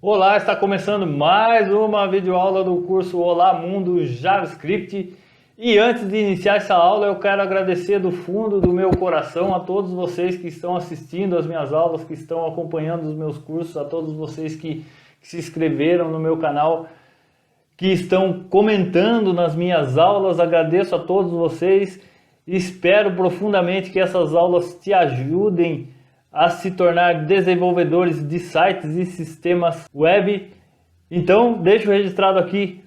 Olá, está começando mais uma videoaula do curso Olá Mundo JavaScript. E antes de iniciar essa aula, eu quero agradecer do fundo do meu coração a todos vocês que estão assistindo as minhas aulas, que estão acompanhando os meus cursos, a todos vocês que se inscreveram no meu canal, que estão comentando nas minhas aulas. Agradeço a todos vocês e espero profundamente que essas aulas te ajudem a se tornar desenvolvedores de sites e sistemas web. Então, deixo registrado aqui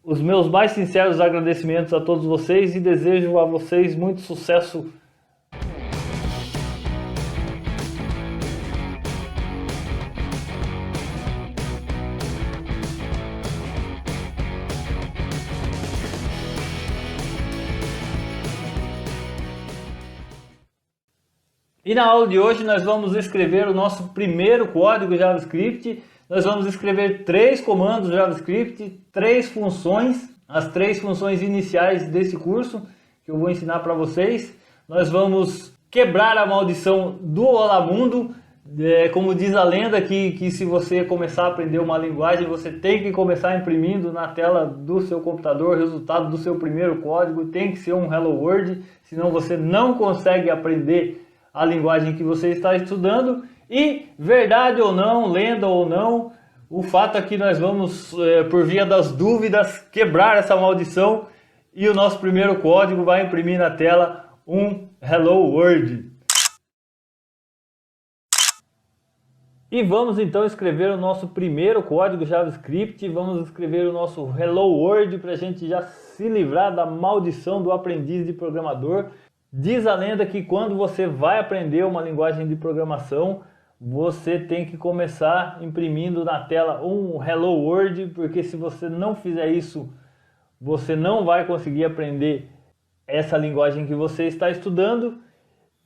os meus mais sinceros agradecimentos a todos vocês e desejo a vocês muito sucesso. E na aula de hoje nós vamos escrever o nosso primeiro código JavaScript. Nós vamos escrever 3 comandos JavaScript, 3 funções, as 3 funções iniciais desse curso que eu vou ensinar para vocês. Nós vamos quebrar a maldição do Olá Mundo. Como diz a lenda que se você começar a aprender uma linguagem, você tem que começar imprimindo na tela do seu computador o resultado do seu primeiro código. Tem que ser um Hello World, senão você não consegue aprender a linguagem que você está estudando. E verdade ou não, lenda ou não, o fato é que nós vamos, por via das dúvidas, quebrar essa maldição e o nosso primeiro código vai imprimir na tela um Hello World. E vamos então escrever o nosso primeiro código JavaScript, vamos escrever o nosso Hello World para a gente já se livrar da maldição do aprendiz de programador. Diz a lenda que quando você vai aprender uma linguagem de programação, você tem que começar imprimindo na tela um Hello World, porque se você não fizer isso, você não vai conseguir aprender essa linguagem que você está estudando.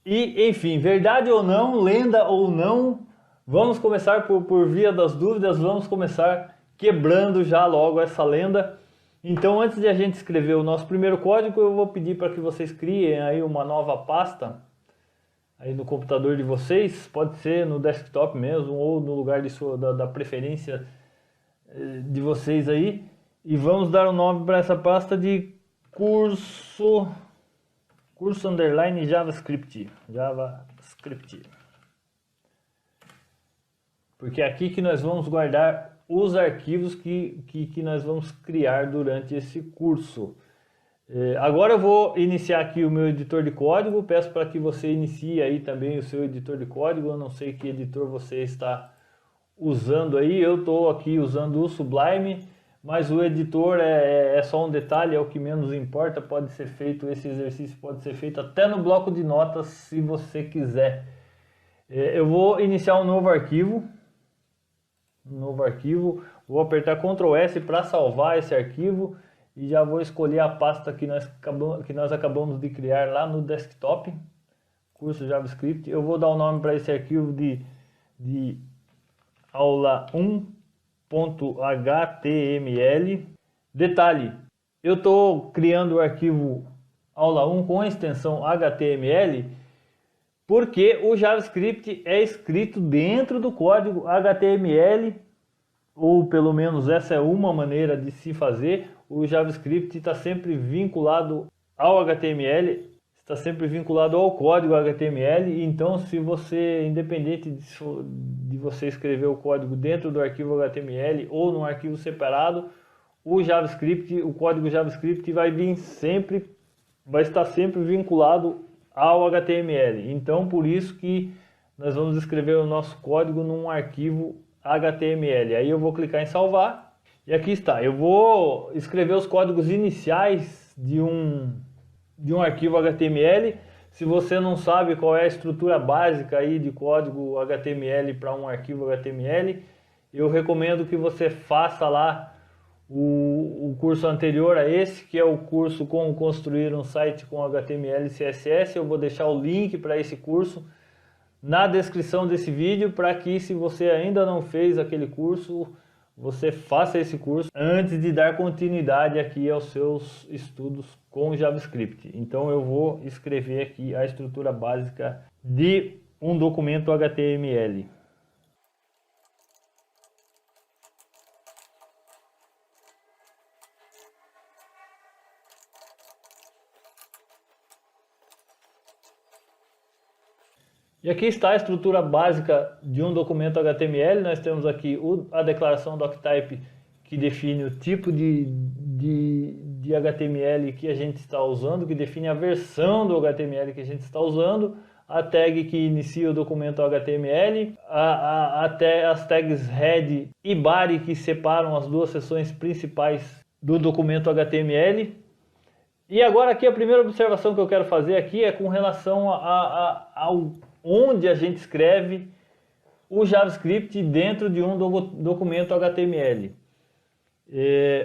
E, enfim, verdade ou não, lenda ou não, vamos começar por via das dúvidas, vamos começar quebrando já logo essa lenda. Então, antes de a gente escrever o nosso primeiro código, eu vou pedir para que vocês criem aí uma nova pasta aí no computador de vocês, pode ser no desktop mesmo ou no lugar de da preferência de vocês aí, e vamos dar o nome para essa pasta de curso underline JavaScript, porque é aqui que nós vamos guardar os arquivos que nós vamos criar durante esse curso. Agora eu vou iniciar aqui o meu editor de código, peço para que você inicie aí também o seu editor de código. Eu não sei que editor você está usando aí, eu estou aqui usando o Sublime, mas o editor é só um detalhe, é o que menos importa. Pode ser feito, esse exercício pode ser feito até no bloco de notas se você quiser. Eu vou iniciar um novo arquivo, vou apertar Ctrl S para salvar esse arquivo e já vou escolher a pasta que nós acabamos de criar lá no desktop, curso JavaScript. Eu vou dar o nome para esse arquivo de aula 1.html. Detalhe, eu estou criando o arquivo aula 1 com a extensão HTML porque o JavaScript é escrito dentro do código HTML, ou pelo menos essa é uma maneira de se fazer. O JavaScript está sempre vinculado ao HTML, está sempre vinculado ao código HTML. Então, se você, independente de você escrever o código dentro do arquivo HTML ou num arquivo separado, o código JavaScript vai estar sempre vinculado ao HTML. Então, por isso que nós vamos escrever o nosso código num arquivo HTML. Aí eu vou clicar em salvar e aqui está. Eu vou escrever os códigos iniciais de um arquivo HTML. Se você não sabe qual é a estrutura básica aí de código HTML para um arquivo HTML, eu recomendo que você faça lá o curso anterior a esse, que é o curso Como Construir um Site com HTML e CSS. Eu vou deixar o link para esse curso na descrição desse vídeo, para que, se você ainda não fez aquele curso, você faça esse curso antes de dar continuidade aqui aos seus estudos com JavaScript. Então eu vou escrever aqui a estrutura básica de um documento HTML. E aqui está a estrutura básica de um documento HTML. Nós temos aqui a declaração doctype, que define o tipo de HTML que a gente está usando, que define a versão do HTML que a gente está usando, a tag que inicia o documento HTML, até as tags head e body que separam as duas seções principais do documento HTML. E agora aqui a primeira observação que eu quero fazer aqui é com relação ao onde a gente escreve o JavaScript dentro de um documento HTML.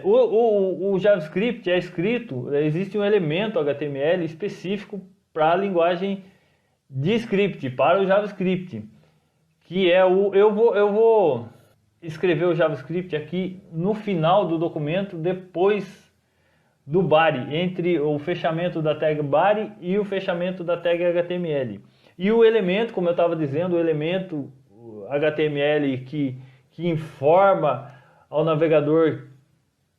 O JavaScript é escrito, existe um elemento HTML específico para a linguagem de script, para o JavaScript, que é eu vou escrever o JavaScript aqui no final do documento, depois do body, entre o fechamento da tag body e o fechamento da tag HTML. E o elemento, como eu estava dizendo, o elemento HTML que informa ao navegador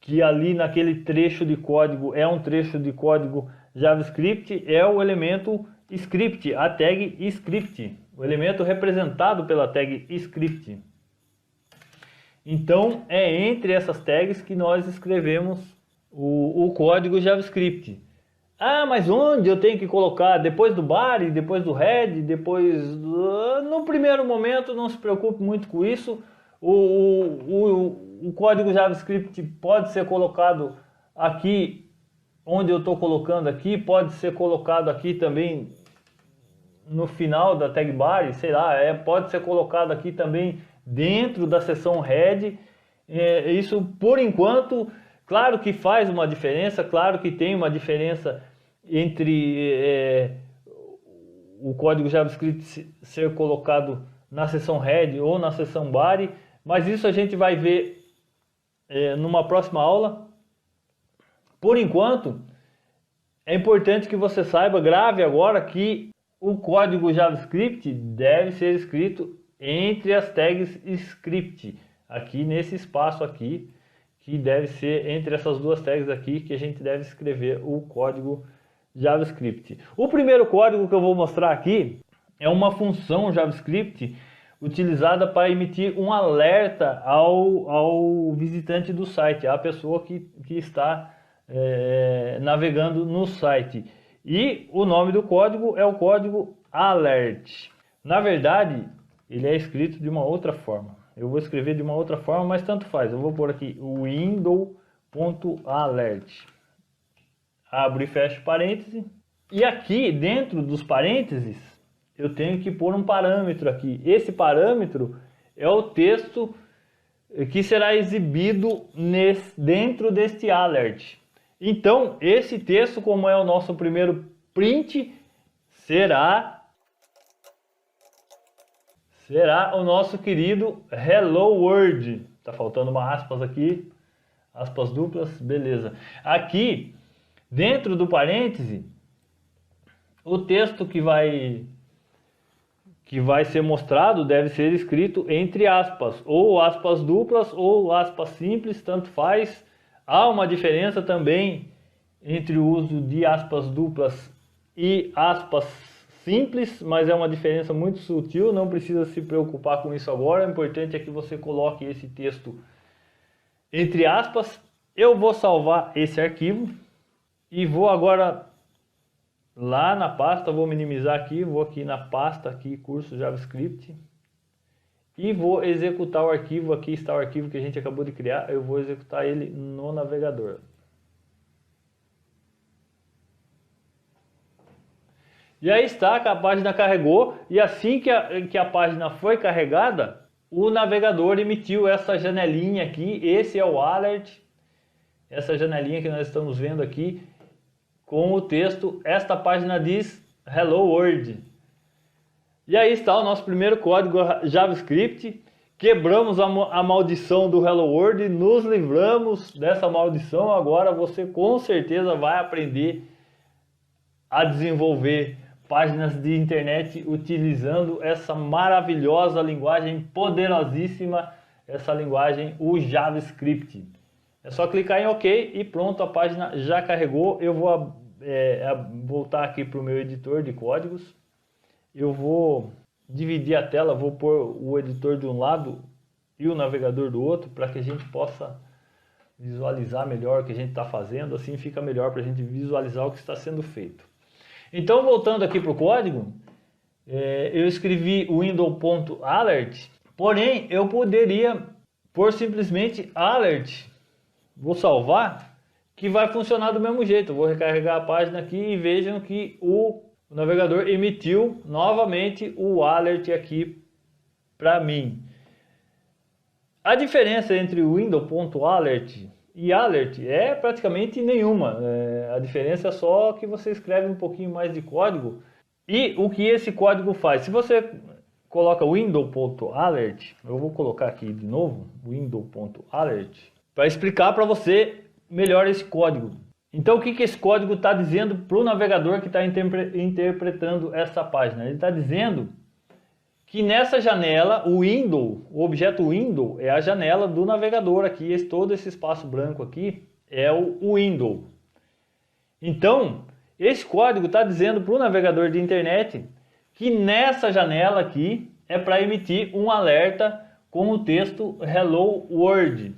que ali naquele trecho de código é um trecho de código JavaScript, é o elemento script, a tag script, o elemento representado pela tag script. Então é entre essas tags que nós escrevemos o código JavaScript. Ah, mas onde eu tenho que colocar? Depois do body, depois do head, depois no primeiro momento não se preocupe muito com isso. O código JavaScript pode ser colocado aqui onde eu estou colocando aqui, pode ser colocado aqui também no final da tag body, sei lá, pode ser colocado aqui também dentro da seção head. Isso por enquanto, claro que faz uma diferença, claro que tem uma diferença entre o código JavaScript ser colocado na seção head ou na seção body, mas isso a gente vai ver numa próxima aula. Por enquanto, é importante que você saiba, grave agora, que o código JavaScript deve ser escrito entre as tags script, aqui nesse espaço aqui, que deve ser entre essas duas tags aqui que a gente deve escrever o código JavaScript. O primeiro código que eu vou mostrar aqui é uma função JavaScript utilizada para emitir um alerta ao visitante do site, à pessoa que está navegando no site. E o nome do código é o código alert. Na verdade, ele é escrito de uma outra forma. Eu vou escrever de uma outra forma, mas tanto faz. Eu vou pôr aqui window.alert. Abro e fecho parêntese. E aqui, dentro dos parênteses, eu tenho que pôr um parâmetro aqui. Esse parâmetro é o texto que será exibido dentro deste alert. Então, esse texto, como é o nosso primeiro print, será o nosso querido Hello World. Tá faltando uma aspas aqui, aspas duplas, beleza. Aqui, dentro do parêntese, o texto que vai ser mostrado deve ser escrito entre aspas, ou aspas duplas ou aspas simples, tanto faz. Há uma diferença também entre o uso de aspas duplas e aspas simples, mas é uma diferença muito sutil, não precisa se preocupar com isso agora. O importante é que você coloque esse texto entre aspas. Eu vou salvar esse arquivo e vou agora lá na pasta, vou minimizar aqui, vou aqui na pasta, aqui, curso JavaScript, e vou executar o arquivo. Aqui está o arquivo que a gente acabou de criar, eu vou executar ele no navegador. E aí está, que a página carregou, e assim que a página foi carregada, o navegador emitiu essa janelinha aqui. Esse é o alert, essa janelinha que nós estamos vendo aqui, com o texto, esta página diz Hello World. E aí está o nosso primeiro código JavaScript. Quebramos a maldição do Hello World, nos livramos dessa maldição. Agora você com certeza vai aprender a desenvolver páginas de internet utilizando essa maravilhosa linguagem, poderosíssima, essa linguagem, o JavaScript. É só clicar em OK e pronto, a página já carregou. Eu vou voltar aqui para o meu editor de códigos. Eu vou dividir a tela, vou pôr o editor de um lado e o navegador do outro, para que a gente possa visualizar melhor o que a gente está fazendo, assim fica melhor para a gente visualizar o que está sendo feito. Então, voltando aqui para o código, eu escrevi window.alert, porém eu poderia pôr simplesmente alert, vou salvar, que vai funcionar do mesmo jeito. Eu vou recarregar a página aqui e vejam que o navegador emitiu novamente o alert aqui para mim. A diferença entre o window.alert e alert é praticamente nenhuma. A diferença é só que você escreve um pouquinho mais de código e o que esse código faz. Se você coloca window.alert, eu vou colocar aqui de novo, window.alert, para explicar para você melhor esse código. Então o que esse código está dizendo para o navegador que está interpretando essa página? Ele está dizendo que nessa janela, o window, o objeto window é a janela do navegador aqui, todo esse espaço branco aqui é o window. Então, esse código está dizendo para o navegador de internet que nessa janela aqui é para emitir um alerta com o texto Hello World.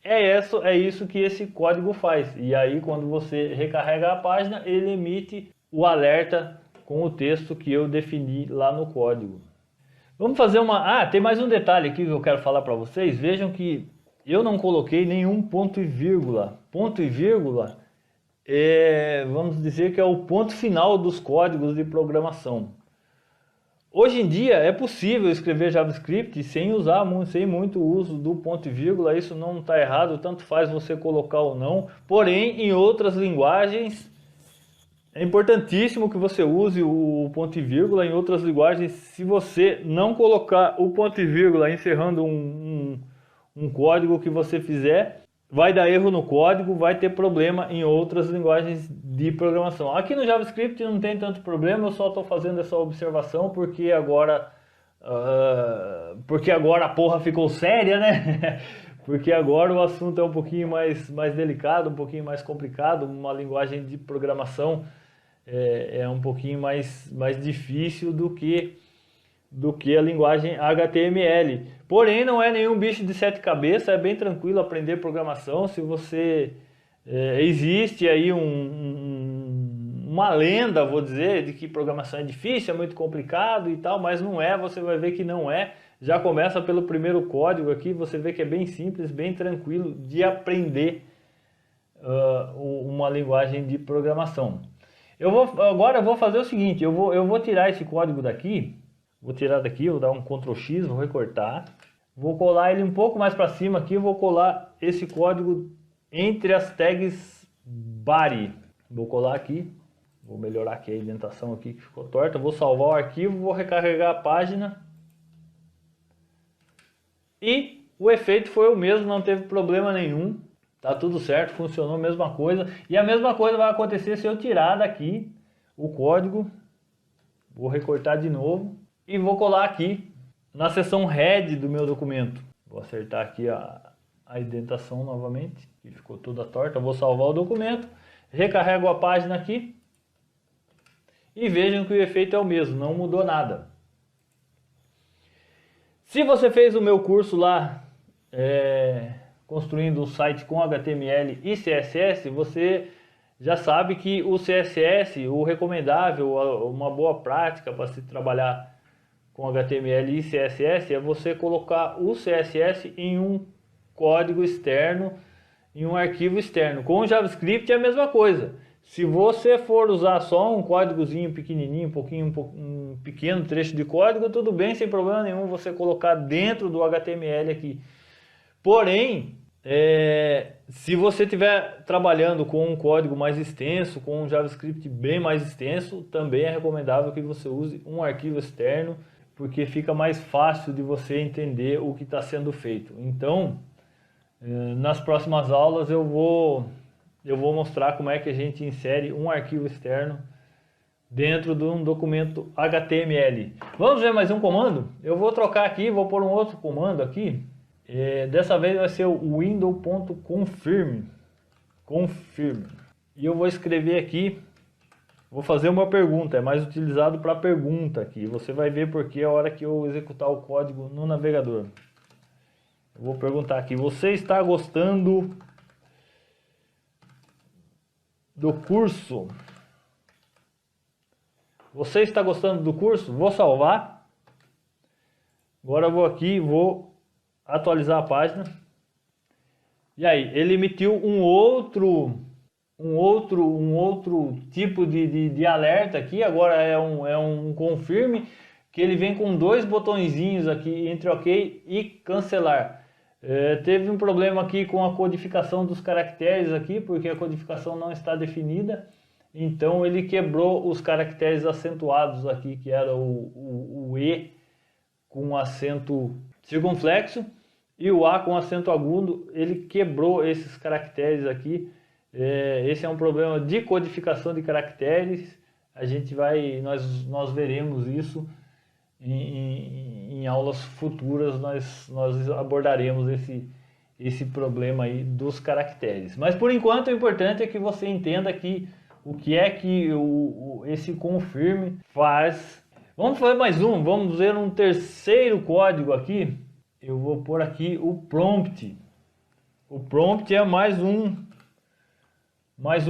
É isso que esse código faz. E aí, quando você recarrega a página, ele emite o alerta com o texto que eu defini lá no código. Vamos fazer uma... tem mais um detalhe aqui que eu quero falar para vocês. Vejam que eu não coloquei nenhum ponto e vírgula. Ponto e vírgula vamos dizer que é o ponto final dos códigos de programação. Hoje em dia é possível escrever JavaScript sem muito uso do ponto e vírgula. Isso não está errado, tanto faz você colocar ou não. Porém, em outras linguagens... é importantíssimo que você use o ponto e vírgula. Em outras linguagens, se você não colocar o ponto e vírgula encerrando um código que você fizer, vai dar erro no código, vai ter problema em outras linguagens de programação. Aqui no JavaScript não tem tanto problema, eu só estou fazendo essa observação porque agora a porra ficou séria, né? Porque agora o assunto é um pouquinho mais delicado, um pouquinho mais complicado, uma linguagem de programação é um pouquinho mais difícil do que a linguagem HTML. Porém, não é nenhum bicho de sete cabeças, é bem tranquilo aprender programação. Se você... existe aí uma lenda, vou dizer, de que programação é difícil, é muito complicado e tal, mas não é, você vai ver que não é. Já começa pelo primeiro código aqui, você vê que é bem simples, bem tranquilo de aprender uma linguagem de programação. Agora eu vou fazer o seguinte, eu vou tirar esse código daqui, vou tirar daqui, vou dar um Ctrl X, vou recortar, vou colar ele um pouco mais para cima aqui, vou colar esse código entre as tags body, vou colar aqui, vou melhorar aqui a indentação aqui que ficou torta, vou salvar o arquivo, vou recarregar a página e o efeito foi o mesmo, não teve problema nenhum. Tá tudo certo, funcionou a mesma coisa. E a mesma coisa vai acontecer se eu tirar daqui o código. Vou recortar de novo. E vou colar aqui na seção head do meu documento. Vou acertar aqui a indentação novamente, que ficou toda torta. Vou salvar o documento. Recarrego a página aqui. E vejam que o efeito é o mesmo, não mudou nada. Se você fez o meu curso lá... construindo um site com HTML e CSS, você já sabe que o CSS, o recomendável, uma boa prática para se trabalhar com HTML e CSS é você colocar o CSS em um código externo, em um arquivo externo. Com o JavaScript é a mesma coisa. Se você for usar só um códigozinho pequenininho, um pequeno trecho de código, tudo bem, sem problema nenhum você colocar dentro do HTML aqui. Porém, se você estiver trabalhando com um código mais extenso, com um JavaScript bem mais extenso, também é recomendável que você use um arquivo externo, porque fica mais fácil de você entender o que está sendo feito. Então, nas próximas aulas eu vou mostrar como é que a gente insere um arquivo externo dentro de um documento HTML. Vamos ver mais um comando? Eu vou trocar aqui, vou pôr um outro comando aqui. Dessa vez vai ser o window.confirm. E eu vou escrever aqui Vou fazer uma pergunta, é mais utilizado para pergunta aqui. Você vai ver porque a hora que eu executar o código no navegador. Eu vou perguntar aqui, você está gostando do curso? Você está gostando do curso? Vou salvar. Agora eu vou aqui, vou atualizar a página. E aí, ele emitiu um outro tipo de alerta aqui. Agora é um confirme, que ele vem com dois botõezinhos aqui entre OK e cancelar. Teve um problema aqui com a codificação dos caracteres aqui, porque a codificação não está definida. Então ele quebrou os caracteres acentuados aqui, que era o E com acento circunflexo e o A com acento agudo. Ele quebrou esses caracteres aqui. Esse é um problema de codificação de caracteres. Nós veremos isso em aulas futuras. Nós abordaremos esse problema aí dos caracteres. Mas por enquanto o importante é que você entenda que o que é que esse confirme faz. Vamos fazer mais vamos ver um terceiro código aqui. Eu vou pôr aqui o prompt. O prompt é mais um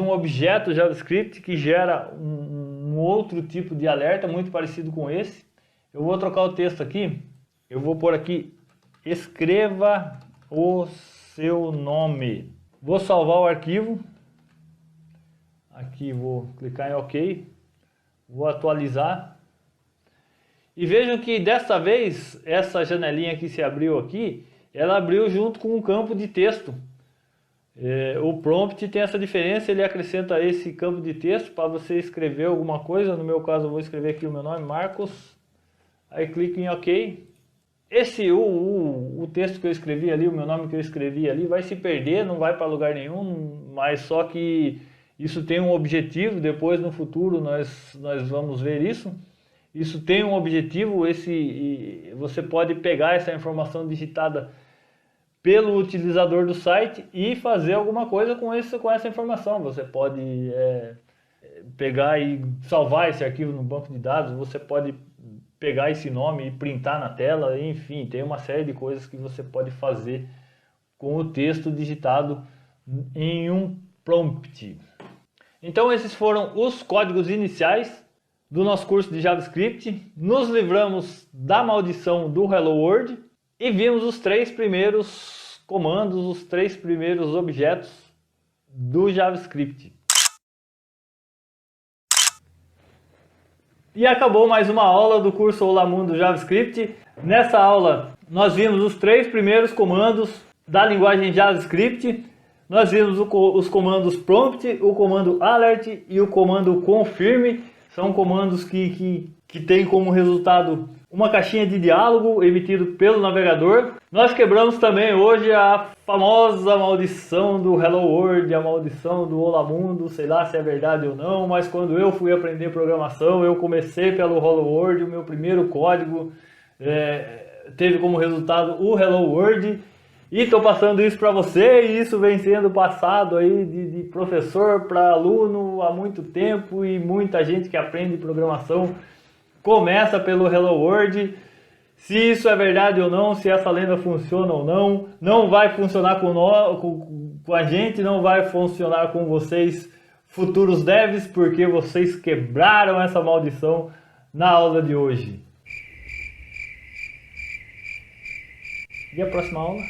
objeto JavaScript que gera um outro tipo de alerta muito parecido com esse. Eu vou trocar o texto aqui. Eu vou pôr aqui, escreva o seu nome. Vou salvar o arquivo. Aqui vou clicar em OK. Vou atualizar. E vejam que desta vez, essa janelinha que se abriu aqui, ela abriu junto com um campo de texto. O prompt tem essa diferença, ele acrescenta esse campo de texto para você escrever alguma coisa. No meu caso eu vou escrever aqui o meu nome, Marcos. Aí clico em OK. O texto que eu escrevi ali, o meu nome que eu escrevi ali, vai se perder, não vai para lugar nenhum, mas só que isso tem um objetivo. Depois no futuro nós vamos ver isso. Isso tem um objetivo, você pode pegar essa informação digitada pelo utilizador do site e fazer alguma coisa com essa informação. Você pode pegar e salvar esse arquivo no banco de dados, você pode pegar esse nome e printar na tela, enfim, tem uma série de coisas que você pode fazer com o texto digitado em um prompt. Então esses foram os códigos iniciais do nosso curso de JavaScript. Nos livramos da maldição do Hello World e vimos os três primeiros comandos, os três primeiros objetos do JavaScript. E acabou mais uma aula do curso Olá Mundo JavaScript. Nessa aula nós vimos os três primeiros comandos da linguagem JavaScript. Nós vimos os comandos prompt, o comando alert e o comando confirm. São comandos que têm como resultado uma caixinha de diálogo emitido pelo navegador. Nós quebramos também hoje a famosa maldição do Hello World, a maldição do Olá Mundo, sei lá se é verdade ou não, mas quando eu fui aprender programação, eu comecei pelo Hello World, o meu primeiro código teve como resultado o Hello World. E estou passando isso para você, e isso vem sendo passado aí de professor para aluno há muito tempo, e muita gente que aprende programação começa pelo Hello World. Se isso é verdade ou não, se essa lenda funciona ou não, não vai funcionar com a gente, não vai funcionar com vocês, futuros devs, porque vocês quebraram essa maldição na aula de hoje. E a próxima aula?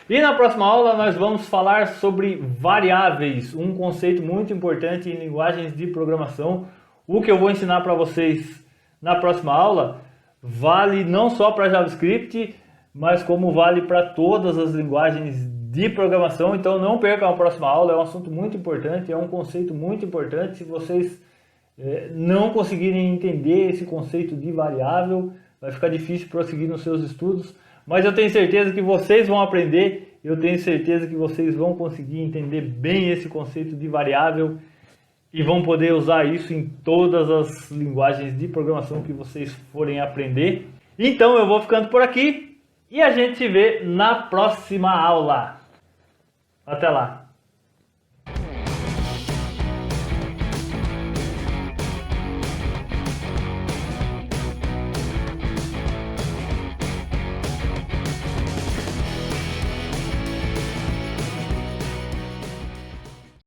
E na próxima aula nós vamos falar sobre variáveis, um conceito muito importante em linguagens de programação. O que eu vou ensinar para vocês na próxima aula vale não só para JavaScript, mas como vale para todas as linguagens de programação. Então não percam a próxima aula, é um assunto muito importante, é um conceito muito importante. Se vocês não conseguirem entender esse conceito de variável, vai ficar difícil prosseguir nos seus estudos. Mas eu tenho certeza que vocês vão aprender, eu tenho certeza que vocês vão conseguir entender bem esse conceito de variável e vão poder usar isso em todas as linguagens de programação que vocês forem aprender. Então eu vou ficando por aqui e a gente se vê na próxima aula. Até lá!